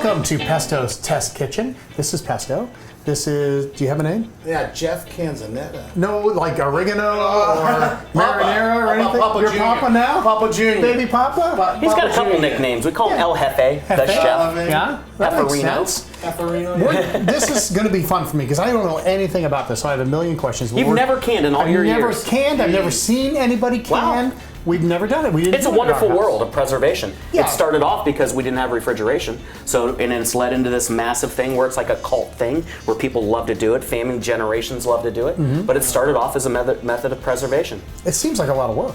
Welcome to Pesto's Test Kitchen. This is Pesto. This is, do you have a name? Yeah, Jeff Canzonetta. No, like oregano or marinara or anything? Papa You're Jr. Papa now? Papa Jr. Baby Papa? He's got a couple nicknames. We call him El Jefe, the chef. Yeah, that makes Efferino. sense. Efferino. This is going to be fun for me because I don't know anything about this. So I have a million questions. You've never canned in all your years. I've never canned. I've never seen anybody can. Wow. We've never done it. It's a wonderful world of preservation. Yeah. It started off because we didn't have refrigeration, and it's led into this massive thing where it's like a cult thing where people love to do it. Family generations love to do it, but it started off as a method of preservation. It seems like a lot of work.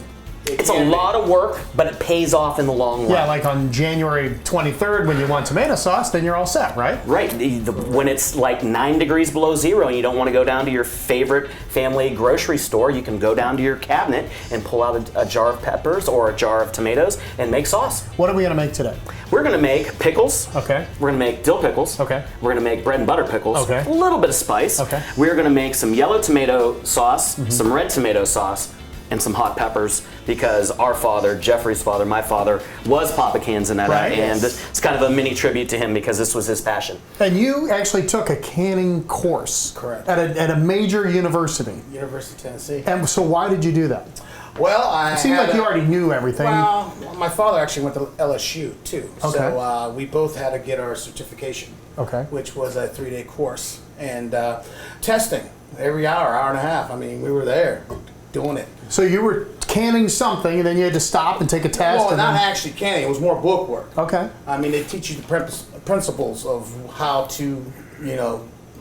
It's a lot of work, but it pays off in the long run. Yeah, like on January 23rd when you want tomato sauce, then you're all set, right? Right. When it's like 9 degrees below zero and you don't want to go down to your favorite family grocery store, you can go down to your cabinet and pull out a jar of peppers or a jar of tomatoes and make sauce. What are we going to make today? We're going to make pickles. Okay. We're going to make dill pickles. Okay. We're going to make bread and butter pickles. Okay. A little bit of spice. Okay. We're going to make some yellow tomato sauce, some red tomato sauce, and some hot peppers because our father, Jeffrey's father, my father, was Papa Canzonetta, Right. and it's kind of a mini tribute to him because this was his passion. And you actually took a canning course. Correct. At a major university. University of Tennessee. And so why did you do that? Well, It seemed like you already knew everything. Well, my father actually went to LSU too. Okay. So we both had to get our certification. Okay. Which was a 3-day course. And testing every hour and a half. I mean, we were there doing it. So you were canning something, and then you had to stop and take a test. Well, and not then... actually canning. It was more book work. Okay. I mean, they teach you the principles of how to,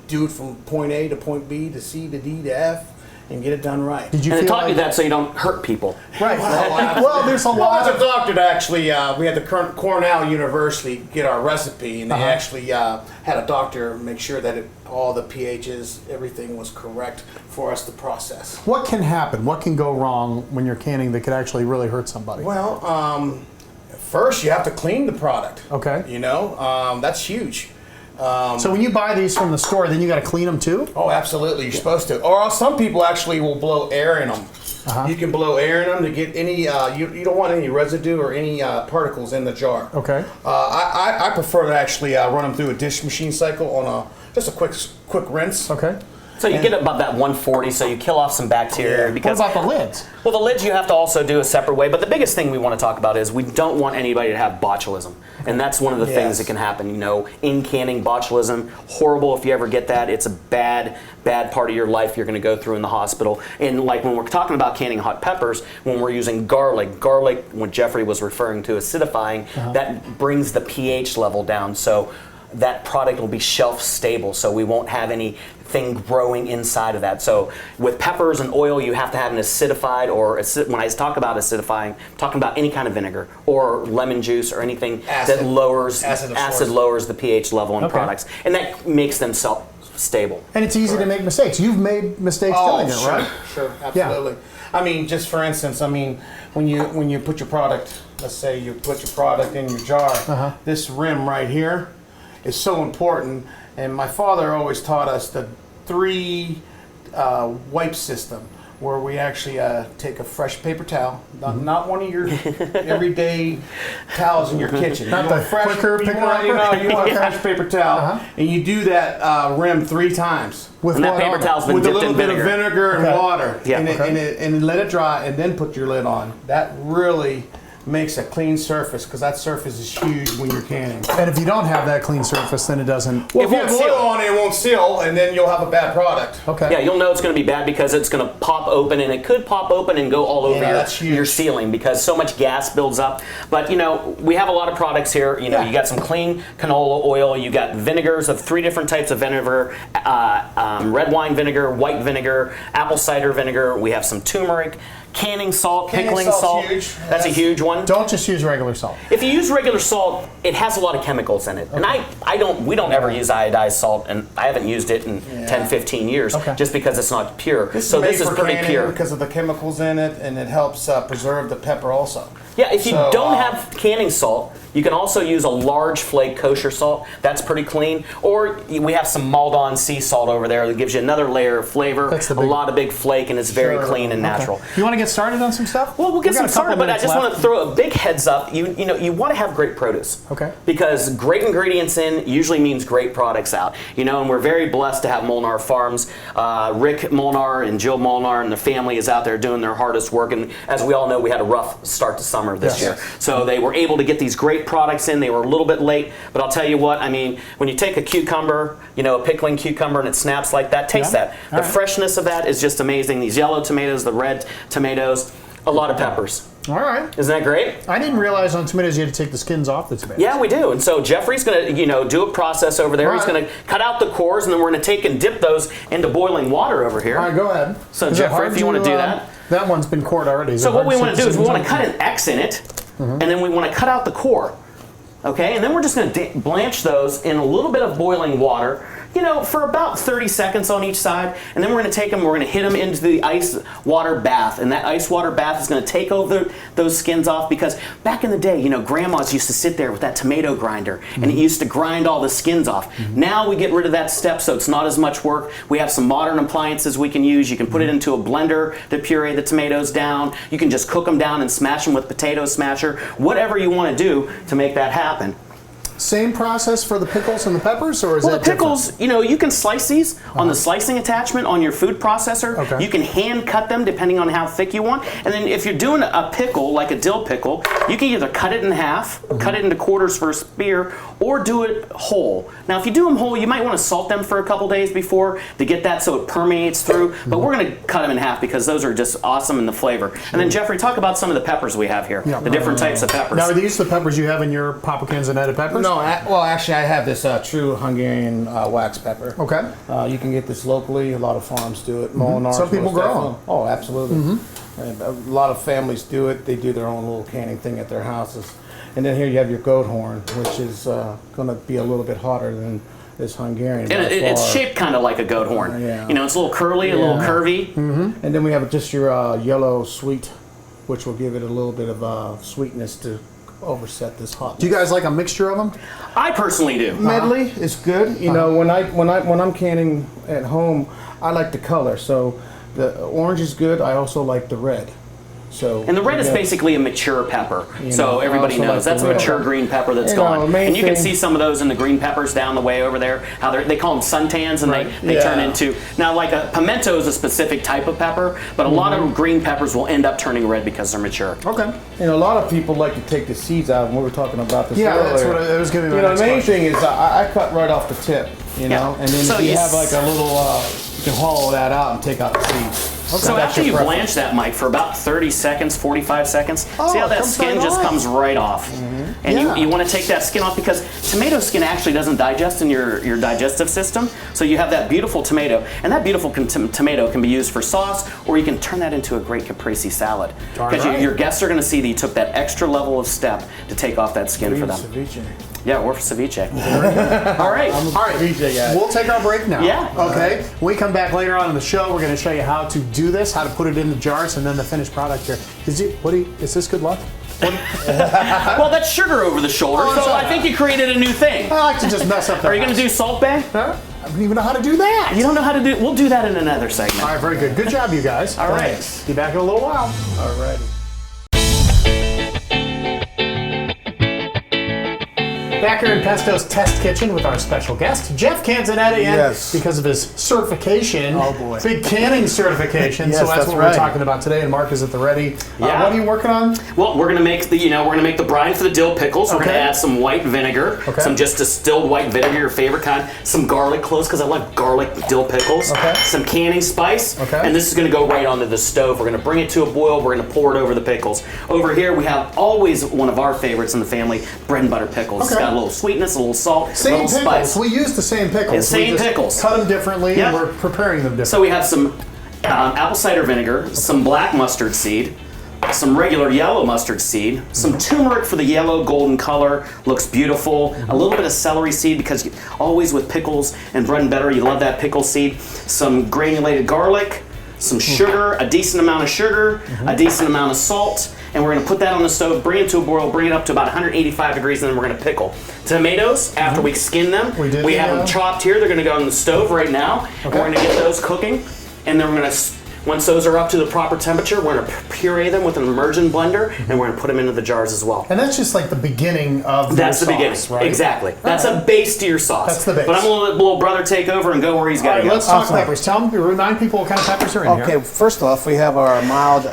do it from point A to point B to C to D to F and get it done right. Did you And they feel taught like... you that so you don't hurt people. Right. Well, Well, there's a lot as of... a doctor, actually, we had the Cornell University get our recipe, and they actually had a doctor make sure that all the pHs, everything was correct for us to process. What can happen? What can go wrong when you're canning that could actually really hurt somebody? Well, first you have to clean the product. Okay. That's huge. So when you buy these from the store, then you got to clean them too? Oh, absolutely. You're supposed to. Or else some people actually will blow air in them. You can blow air in them to get any, you don't want any residue or any particles in the jar. Okay. I prefer to actually run them through a dish machine cycle on just a quick rinse. Okay. So you get about that 140, so you kill off some bacteria. Yeah. Because, What about the lids? well, the lids you have to also do a separate way. But the biggest thing we want to talk about is we don't want anybody to have botulism. And that's one of the things that can happen. In canning, botulism, horrible if you ever get that. It's a bad part of your life you're going to go through in the hospital. And like when we're talking about canning hot peppers, when we're using garlic, when Jeffrey was referring to acidifying, that brings the pH level down. So that product will be shelf stable, so we won't have anything growing inside of that. So with peppers and oil, you have to have an acidified, or when I talk about acidifying, I'm talking about any kind of vinegar or lemon juice or anything that lowers acid lowers the pH level in products, and that makes them stable. And it's easy to make mistakes. You've made mistakes doing it, right? Sure, absolutely. Yeah. I mean, just for instance, when you put your product, let's say you put your product in your jar, this rim right here is so important. And my father always taught us the 3 wipe system, where we actually take a fresh paper towel, not one of your everyday towels in your kitchen. Not the quicker picker-upper? You want a fresh paper towel, and you do that rim 3 times. With And that what paper on it? towel's been With a dipped little in bit of vinegar. vinegar and water, Yeah. and let it dry, and then put your lid on. That really makes a clean surface, because that surface is huge when you're canning. And if you don't have that clean surface, then it doesn't... Well, if you won't have seal. oil on it, it won't seal, and then you'll have a bad product. Okay. Yeah, you'll know it's going to be bad because it's going to pop open, and it could pop open and go all over that's huge. your ceiling because so much gas builds up. But we have a lot of products here. You got some clean canola oil. You got vinegars of 3 different types of vinegar: red wine vinegar, white vinegar, apple cider vinegar. We have some turmeric. Canning salt, pickling salt's salt. huge. That's a huge one. Don't just use regular salt. If you use regular salt, it has a lot of chemicals in it. And we don't ever use iodized salt, and I haven't used it in 10, 15 years just because it's not pure. This is pretty pure. Because of the chemicals in it, and it helps preserve the pepper also. Yeah, if you don't have canning salt, you can also use a large flake kosher salt. That's pretty clean. Or we have some Maldon sea salt over there that gives you another layer of flavor. That's the a lot of big flake, and it's very clean and natural. You want to get get started on some stuff? Well, we'll get We've got some a couple started, but I minutes just want left. to throw a big heads up. You want to have great produce. Okay. Because great ingredients in usually means great products out. And we're very blessed to have Molnar Farms. Rick Molnar and Jill Molnar and their family is out there doing their hardest work. And as we all know, we had a rough start to summer this year. So they were able to get these great products in. They were a little bit late, but I'll tell you what, I mean, when you take a cucumber, a pickling cucumber, and it snaps like that, taste that. The freshness of that is just amazing. These yellow tomatoes, the red tomatoes, a lot of peppers. All right. Isn't that great? I didn't realize on tomatoes you had to take the skins off the tomatoes. Yeah, we do. And so Jeffrey's going to, do a process over there. All He's right. going to cut out the cores, and then we're going to take and dip those into boiling water over here. All right, go ahead. So Is it Jeffrey, hard if you want to do that. That one's been cored already. So what we want to do is we want to cut an X in it, and then we want to cut out the core. Okay, and then we're just going to blanch those in a little bit of boiling water, for about 30 seconds on each side, and then we're going to take them, we're going to hit them into the ice water bath, and that ice water bath is going to take over those skins off, because back in the day, grandmas used to sit there with that tomato grinder, and it used to grind all the skins off. Now we get rid of that step, so it's not as much work. We have some modern appliances we can use. You can put it into a blender to puree the tomatoes down. You can just cook them down and smash them with potato smasher, whatever you want to do to make that happen. Same process for the pickles and the peppers, or is Well, that the pickles, you can slice these on the slicing attachment on your food processor. Okay. You can hand cut them depending on how thick you want. And then if you're doing a pickle, like a dill pickle, you can either cut it in half, cut it into quarters for a spear, or do it whole. Now, if you do them whole, you might want to salt them for a couple days before to get that so it permeates through. But we're going to cut them in half because those are just awesome in the flavor. And then, Jeffrey, talk about some of the peppers we have here, the different types of peppers. Now, are these the peppers you have in your Papa Canzonetta peppers? No, well, actually, I have this true Hungarian wax pepper. Okay. You can get this locally. A lot of farms do it. Molinars, Some people most grow definitely. them. Oh, absolutely. And a lot of families do it. They do their own little canning thing at their houses. And then here you have your goat horn, which is going to be a little bit hotter than this Hungarian. And by it's far. shaped kind of like a goat horn. Yeah. It's a little curly, a little curvy. And then we have just your yellow sweet, which will give it a little bit of sweetness to overset this hot. Do you guys like a mixture of them? I personally do. Medley is good. When I'm canning at home, I like the color. So the orange is good. I also like the red. So And the red is basically a mature pepper, so everybody I also knows like that's a the red. mature green pepper that's You know, gone. main And you can thing- see some of those in the green peppers down the way over there. How they call them suntans, and they turn Yeah. into like a pimento is a specific type of pepper, but a lot of green peppers will end up turning red because they're mature. Okay. A lot of people like to take the seeds out, and we were talking about this Yeah, earlier. that's what I was giving my The next main question. thing is I cut right off the tip, Yeah. and then So if you you have like a little, you can hollow that out and take out the seeds. So that's after your you preference. blanch that, Mike, for about 30 seconds, 45 seconds, see how it that comes skin right just off. comes right off. And Yeah. you want to take that skin off because tomato skin actually doesn't digest in your digestive system. So you have that beautiful tomato. And that beautiful tomato can be used for sauce, or you can turn that into a great caprese salad. Darn Because right. your guests are going to see that you took that extra level of step to take off that skin for them. Ceviche. Yeah, or for ceviche. All right. All right, ceviche guy. we'll take our break now. Yeah. Okay. When we come back later on in the show, we're going to show you how to do this, how to put it in the jars, and then the finished product here. Is this good luck? Well, that's sugar over the shoulder, Oh, so sorry. I think you created a new thing. I like to just mess up the Are you going to do Salt Bay? Huh? I don't even know how to do that. You don't know how to do. We'll do that in another segment. All right, very good. Good job, you guys. All right. Thanks. Be back in a little while. Alrighty. Back here in Pesto's test kitchen with our special guest, Jeff Canzonetta, and Yes. because of his certification, Oh, boy. big canning certification. Yes, so that's that's what right. we're talking about today. And Mark is at the ready. Yeah. What are you working on? Well, we're gonna make the brine for the dill pickles. We're Okay. gonna add some white vinegar, Okay. some just distilled white vinegar, your favorite kind. Some garlic cloves because I love garlic dill pickles. Okay. Some canning spice. Okay. And this is gonna go right onto the stove. We're gonna bring it to a boil. We're gonna pour it over the pickles. Over here we have always one of our favorites in the family, bread and butter pickles. It's Okay. got a little sweetness, a little salt, a Same little pickles. spice. We use the same pickles. It's same we just pickles. Cut them differently, Yeah. and we're preparing them differently. So we have some apple cider vinegar, some black mustard seed, some regular yellow mustard seed, some turmeric for the yellow golden color, looks beautiful, a little bit of celery seed because always with pickles and bread and butter, you love that pickle seed, some granulated garlic, some sugar, a decent amount of sugar, a decent amount of salt, and we're gonna put that on the stove, bring it to a boil, bring it up to about 185 degrees, and then we're gonna pickle. Tomatoes, after we skin them, We did we the, have them chopped here, they're gonna go on the stove right now, and we're Okay. gonna get those cooking, and then we're gonna Once those are up to the proper temperature, we're going to puree them with an immersion blender, and we're going to put them into the jars as well. And that's just like the beginning of That's the sauce, beginning, right? exactly. That's a base to your sauce. That's the base. But I'm going to let little brother take over and go where he's got to go. Let's talk peppers. Remind people what kind of peppers are in here. Okay, first off, we have our mild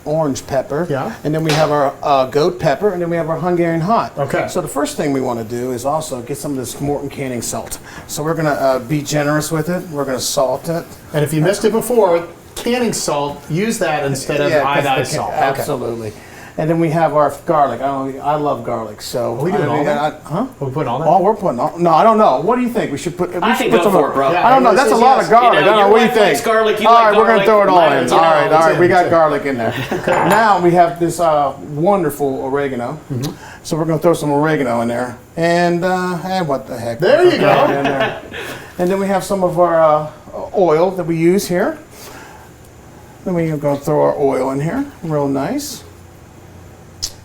orange pepper. Yeah. And then we have our goat pepper, and then we have our Hungarian hot. Okay. So the first thing we want to do is also get some of this Morton canning salt. So we're going to be generous with it. We're going to salt it. And if you missed it before, canning salt, use that instead of iodized salt. Absolutely. And then we have our garlic. I love garlic. So Are we doing all that? Huh? Are we putting all that? Oh, we're putting all. No, I don't know. What do you think? We should put. I think go for it, bro. Yeah, I don't know. That's a lot of garlic. You know, I don't know. your What do you wife likes think? garlic, you all like right, we're gonna garlic, throw it all mine, in. you know, All right. We got it. garlic in there. Now we have this wonderful oregano. So we're gonna throw some oregano in there. And what the heck? There you go. In there. And then we have some of our oil that we use here. Then we're going to throw our oil in here, real nice.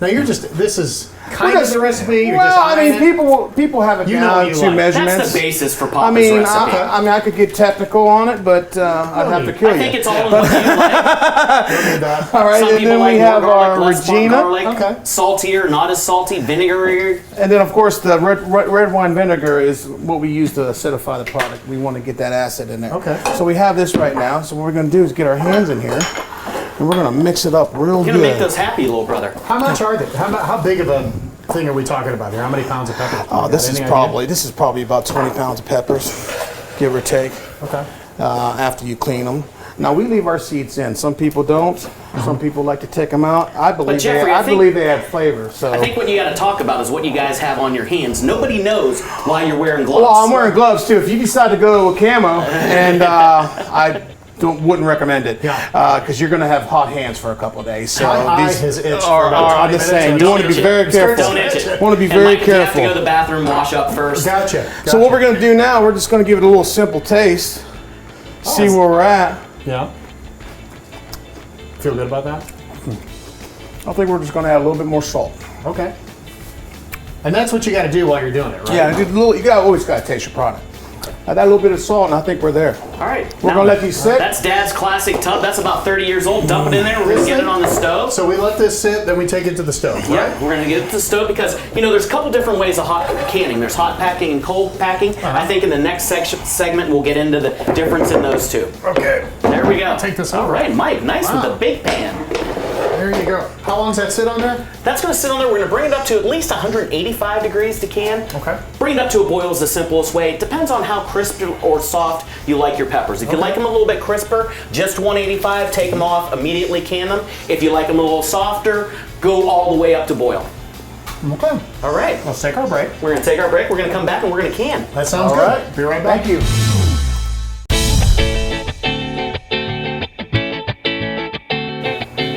Now this is kind of the recipe. You're Well, just I mean, eyeing it. people have it You know down what you to like. measurements. That's the basis for I Papa's mean, recipe. I could get technical on it, but I'd have to kill you. I think it's all in what you like. Don't need that. All right, Some and people then like we more have garlic, our less Regina, garlic, Okay. saltier, not as salty, vinegary. and then of course the red wine vinegar is what we use to acidify the product. We want to get that acid in there. Okay. So we have this right now. So what we're going to do is get our hands in here, and we're going to mix it up real You're good. gonna make those happy, little brother. How much are they? How big of a thing are we talking about here? How many pounds of pepper? Oh, this is probably about 20 pounds of peppers, give or take. Okay. After you clean them. Now we leave our seeds in. Some people don't. Some people like to take them out. I believe Jeffrey, I think- believe they add flavor. So I think what you got to talk about is what you guys have on your hands. Nobody knows why you're wearing gloves. well, I'm wearing gloves too. If you decide to go to a camo, and I wouldn't recommend it, Yeah. because you're going to have hot hands for a couple of days. So My eye these has itched for are, about I'm 20 just minutes. saying, you Don't want to be itch it. very careful. Don't itch it. Want to be And very Mike, you have to careful. go to the bathroom, wash up first. Gotcha. So what we're going to do now, we're just going to give it a little simple taste. See where we're at. Yeah. Feel good about that? I think we're just going to add a little bit more salt. Okay. And that's what you got to do while you're doing it, right? Yeah, you always got to taste your product. Add that little bit of salt, and I think we're there. All right. We're Now, gonna let these sit. That's Dad's classic tub. That's about 30 years old. Dump it in there. We're gonna get it on the stove. So we let this sit, then we take it to the stove, right? Yeah, we're gonna get it to the stove because there's a couple different ways of hot canning. There's hot packing and cold packing. I think in the next segment we'll get into the difference in those two. Okay. There we go. Take this All over. right, Mike. Nice with Wow. the big pan. There you go. How long does that sit on there? That's gonna sit on there. We're gonna bring it up to at least 185 degrees to can. Okay. Bring it up to a boil is the simplest way. It depends on how crisp or soft you like your peppers. If you like them a little bit crisper, just 185. Take them off. Immediately can them. If you like them a little softer, go all the way up to boil. Okay. All right. Let's take our break. We're gonna take our break. We're gonna come back and we're gonna can. That sounds All good. right. Be right back. Thank you.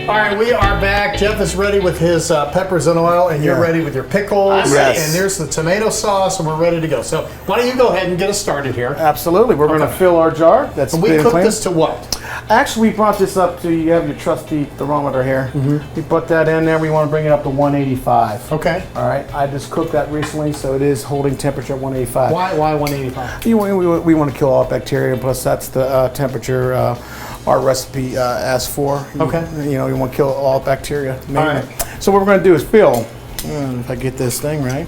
All right, we are back. Jeff is ready with his peppers and oil, and you're Yeah. ready with your pickles. Yes. And there's the tomato sauce, and we're ready to go. So why don't you go ahead and get us started here? Absolutely. We're going to fill our jar. That's And we been cook cleaned. this to what? Actually, we brought this up to, you have your trusty thermometer here. We put that in there. We want to bring it up to 185. Okay. All right. I just cooked that recently, so it is holding temperature at 185. Why 185? We want to kill all bacteria, plus that's the temperature our recipe asks for. Okay. You want to kill all bacteria. All right. So what we're going to do is fill. If I get this thing right.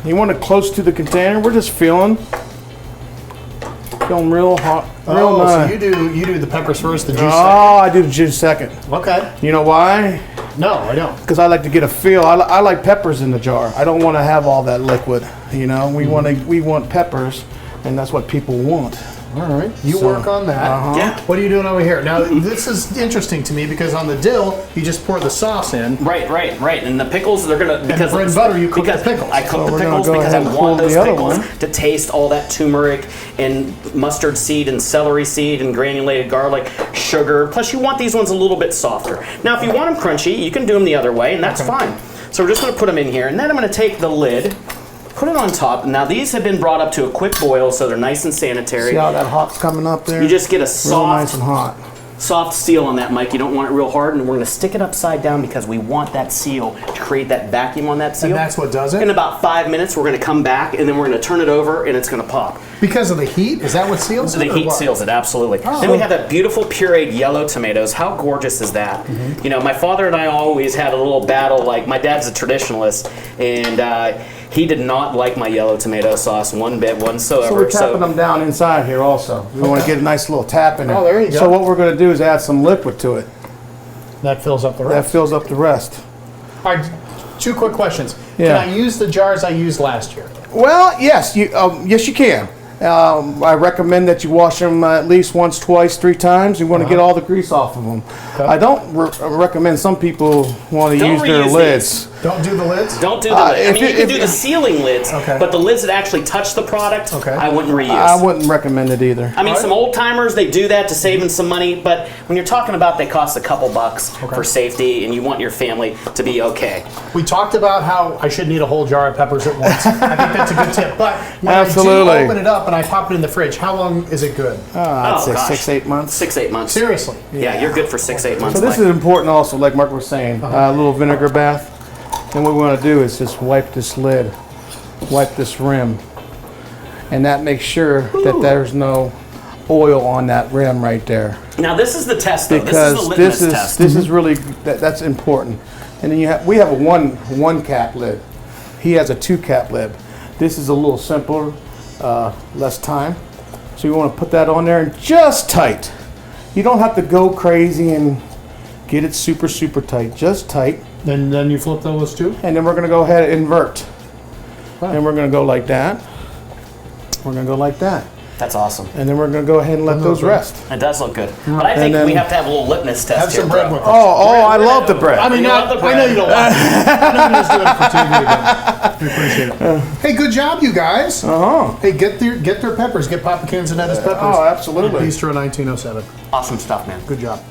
You want it close to the container. We're just filling real hot, real nice. So you do the peppers first, the juice Oh, I do the juice second. second. Okay. You know why? No, I don't. Because I like to get a feel. I like peppers in the jar. I don't want to have all that liquid. We want peppers, and that's what people want. All right. You work on that. Yeah. What are you doing over here? Now, this is interesting to me because on the dill, you just pour the sauce in. Right. And the pickles, they're gonna because bread and butter, you cook the because pickles. I cook So the we're gonna pickles go because ahead I and want pull those the other pickles one. to taste all that turmeric and mustard seed and celery seed and granulated garlic, sugar. Plus, you want these ones a little bit softer. Now, if you want them crunchy, you can do them the other way, and that's fine. So we're just gonna put them in here, and then I'm gonna take the lid. Put it on top. Now these have been brought up to a quick boil, so they're nice and sanitary. See how that hot's coming up there? You just get a real soft, nice and hot. soft seal on that, Mike. You don't want it real hard, and we're going to stick it upside down because we want that seal to create that vacuum on that seal. And that's what does it? In about 5 minutes, we're going to come back, and then we're going to turn it over, and it's going to pop. Because of the heat? Is that what seals it? The heat seals it, absolutely. Oh. Then we have that beautiful pureed yellow tomatoes. How gorgeous is that? You know, my father and I always had a little battle. Like, my dad's a traditionalist, and he did not like my yellow tomato sauce one bit whatsoever. So we're tapping them down inside here also. We want to get a nice little tap in there. Oh, there you go. So what we're going to do is add some liquid to it. That fills up the That rest. fills up the rest. All right, 2 quick questions. Yeah. Can I use the jars I used last year? Well, yes, you can. I recommend that you wash them at least once, twice, 3 times. You want to get all the grease off of them. Okay. I don't recommend some people want to Don't use their reuse lids. Don't do the lids? Don't do the lids. I if mean, you you- can if do you- the sealing lids, Okay. but the lids that actually touch the product, Okay. I wouldn't reuse. I wouldn't recommend it either. I mean, some old timers, they do that to saving some money, but when you're talking about they cost a couple bucks for safety and you want your family to be okay. We talked about how I shouldn't eat a whole jar of peppers at once. I think that's a good tip. But when Absolutely. I do open it up and I pop it in the fridge, how long is it good? I'd say gosh. 6-8 months. 6-8 months. Seriously. Yeah, you're good for 6-8 months. So this Mike. is important also, like Mark was saying, a little vinegar bath. And what we want to do is just wipe this lid, wipe this rim, and that makes sure that there's no oil on that rim right there. Now this is the test, though. Because this is the litmus test. this is really that's important. And then we have a one cap lid. He has a 2 cap lid. This is a little simpler, less time. So you want to put that on there and just tight. You don't have to go crazy and get it super tight. Just tight. Then you flip those too? And then we're going to go ahead and invert. Wow. And we're going to go like that. We're going to go like that. That's awesome. And then we're going to go ahead and let those rest. It does look good. But I think then- we have to have a little litmus test Have here, some bread bro. with it. Oh, I love the bread. I mean, You love the I know bread. you don't like it. I know you're just doing it for TV, but we appreciate it. Hey, good job, you guys. Uh-huh. Hey, get their peppers. Get Papa Canzonetta's peppers. Oh, absolutely. Bistro 1907. Awesome stuff, man. Good job.